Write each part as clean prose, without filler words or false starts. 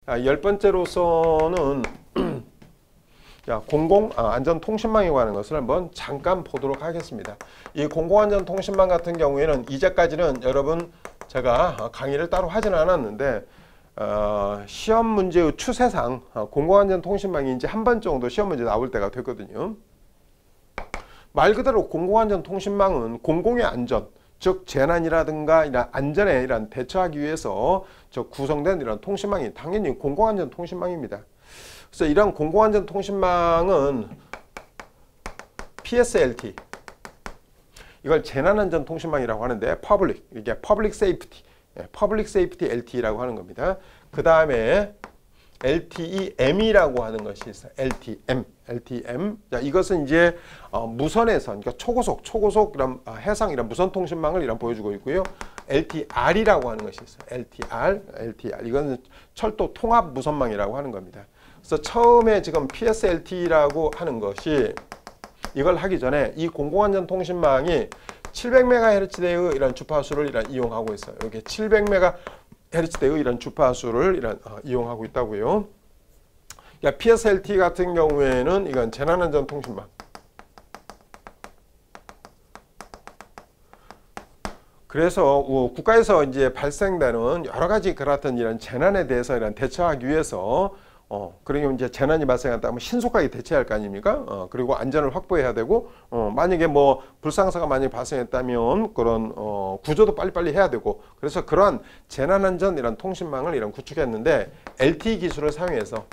열 번째로서는 공공안전통신망에 관한 것을 한번 잠깐 보도록 하겠습니다. 이 공공안전통신망 같은 경우에는 이제까지는 여러분 제가 강의를 따로 하지는 않았는데 시험 문제의 추세상 공공안전통신망이 이제 한 번 정도 시험 문제 나올 때가 됐거든요. 말 그대로 공공안전통신망은 공공의 안전, 즉 재난이라든가 이런 안전에 이런 대처하기 위해서 구성된 이런 통신망이 당연히 공공안전통신망입니다. 그래서 이런 공공안전통신망은 PSLT, 이걸 재난안전통신망이라고 하는데 이게 Public Safety LTE라고 하는 겁니다. 그 다음에 LTE-M이라고 하는 것이 있어요. LTM. 자, 이것은 이제 무선에서, 그러니까 초고속 이런 해상 이런 무선 통신망을 이런 보여주고 있고요. LTR이라고 하는 것이 있어요. LTR. 이거는 철도 통합 무선망이라고 하는 겁니다. 그래서 처음에 지금 PSLT라고 하는 것이 이걸 하기 전에 이 공공안전 통신망이 700MHz의 이런 주파수를 이용하고 있어요. 이렇게 700MHz의 이런 주파수를 이용하고 있다고요. PSLT 같은 경우에는 이건 재난안전 통신망. 그래서 국가에서 이제 발생되는 여러 가지 그렇던 이런 재난에 대해서 대처하기 위해서 그러면 이제 재난이 발생한다면 신속하게 대처할 거 아닙니까? 그리고 안전을 확보해야 되고, 만약에 뭐 불상사가 만약에 발생했다면 그런 구조도 빨리빨리 해야 되고, 그래서 그러한 재난안전 이런 통신망을 구축했는데 LTE 기술을 사용해서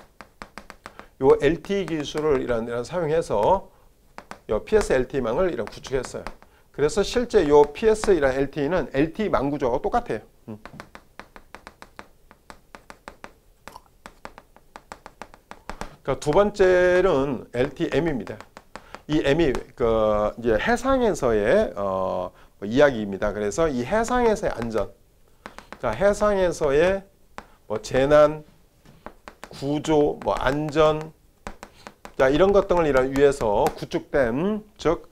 요 LTE 기술을 사용해서 요 PSLT망을 구축했어요. 그래서 실제 요 PS LTE는 LTE망 구조가 똑같아요. 두 번째는 LTM입니다. 이 M이 이제 해상에서의 이야기입니다. 그래서 이 해상에서의 안전, 해상에서의 재난, 구조, 안전, 이런 것들을 위해서 구축된 즉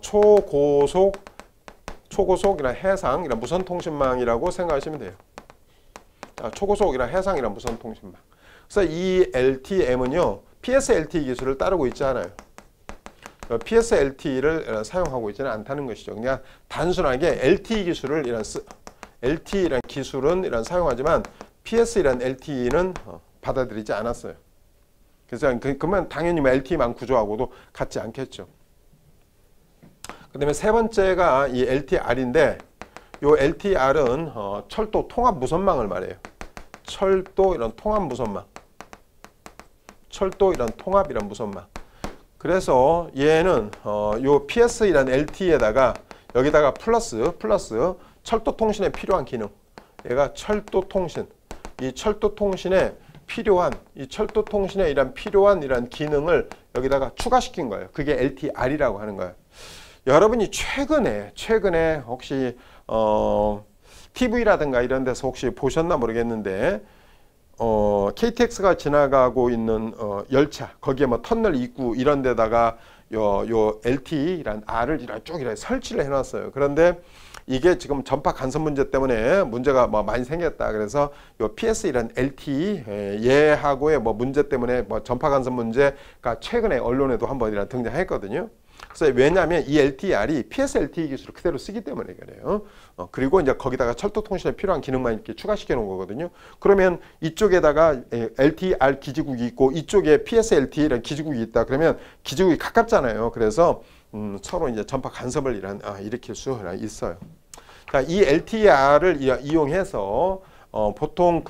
초고속 이런 해상 이런 무선 통신망이라고 생각하시면 돼요. 초고속 이런 해상 이런 무선 통신망. 그래서 이 LTM은요, PSLT 기술을 따르고 있지 않아요. PSLT를 사용하고 있지는 않다는 것이죠. 그냥 단순하게 LTE 기술을 LTE라는 기술은 사용하지만 PS라는 LTE는 받아들이지 않았어요. 그래서 그러면 당연히 LTE망 구조하고도 같지 않겠죠. 그 다음에 세 번째가 이 LTR인데, 이 LTR은 철도 통합 무선망을 말해요. 철도 이런 통합 무선망. 철도 이런 통합 이런 무선망. 그래서 얘는 요 PS이란 LTE에다가 여기다가 플러스 철도 통신에 필요한 기능. 얘가 철도 통신. 이 철도 통신에 필요한 이런 기능을 여기다가 추가시킨 거예요. 그게 LTR이라고 하는 거예요. 여러분이 최근에 혹시 TV라든가 이런 데서 혹시 보셨나 모르겠는데 KTX가 지나가고 있는 열차, 거기에 터널 입구 이런 데다가 요 LTE란 R을 쭉 설치를 해놨어요. 그런데 이게 지금 전파 간섭 문제 때문에 문제가 많이 생겼다. 그래서 요 PS이란 LTE 얘하고의 문제 때문에 전파 간섭 문제가 최근에 언론에도 한번 등장했거든요. 그래서 왜냐하면 이 LTR이 PSLTE 기술을 그대로 쓰기 때문에 그래요. 그리고 이제 거기다가 철도 통신에 필요한 기능만 이렇게 추가시켜 놓은 거거든요. 그러면 이쪽에다가 LTR 기지국이 있고 이쪽에 PSLTE라는 기지국이 있다. 그러면 기지국이 가깝잖아요. 그래서 서로 이제 전파 간섭을 일으킬 수 있어요. 자, 이 LTR을 이용해서 보통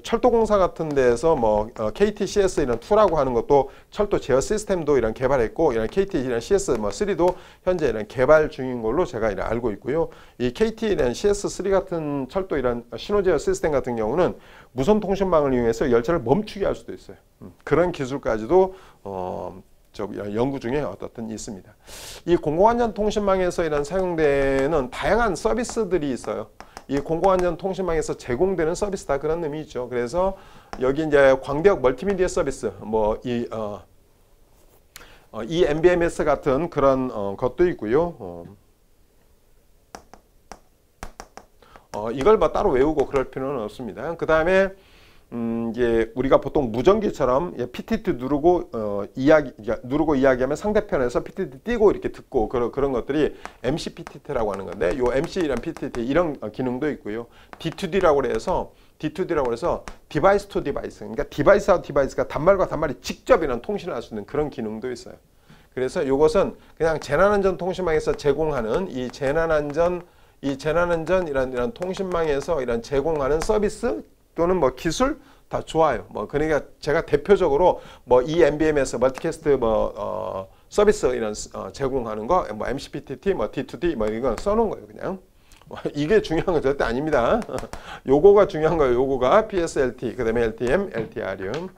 철도공사 같은 데에서 KTCS 이런 2라고 하는 것도 철도 제어 시스템도 개발했고, 이런 KT 이런 CS 3도 현재 개발 중인 걸로 제가 알고 있고요. 이 KT 이런 CS3 같은 철도 이런 신호 제어 시스템 같은 경우는 무선 통신망을 이용해서 열차를 멈추게 할 수도 있어요. 그런 기술까지도 연구 중에 어떻든 있습니다. 이 공공안전통신망에서 사용되는 다양한 서비스들이 있어요. 이 공공안전통신망에서 제공되는 서비스다, 그런 의미죠. 그래서 여기 이제 광대역 멀티미디어 서비스, 이 MBMS 같은 그런 것도 있고요. 이걸 따로 외우고 그럴 필요는 없습니다. 그 다음에 이게 우리가 보통 무전기처럼 PTT 누르고 이야기하면 상대편에서 PTT 띄고 이렇게 듣고 그런 것들이 MC-PTT라고 하는 건데, 요 MC란 PTT 이런 기능도 있고요. D2D라고 해서 디바이스 투 디바이스, 그러니까 디바이스와 디바이스가 단말과 단말이 직접 이런 통신을 할 수 있는 그런 기능도 있어요. 그래서 이것은 그냥 재난안전 통신망에서 제공하는 이 재난안전이란 통신망에서 이런 제공하는 서비스 또는 뭐 기술 다 좋아요. 뭐 그러니까 제가 대표적으로 뭐 이 MBM에서 멀티캐스트 서비스 이런 제공하는 거 뭐 MC-PTT 뭐 D2D 뭐 이건 써놓은 거예요, 그냥. 이게 중요한 건 절대 아닙니다. 요거가 중요한 거예요. 요거가 PSLT, 그다음에 LTM, LTR음.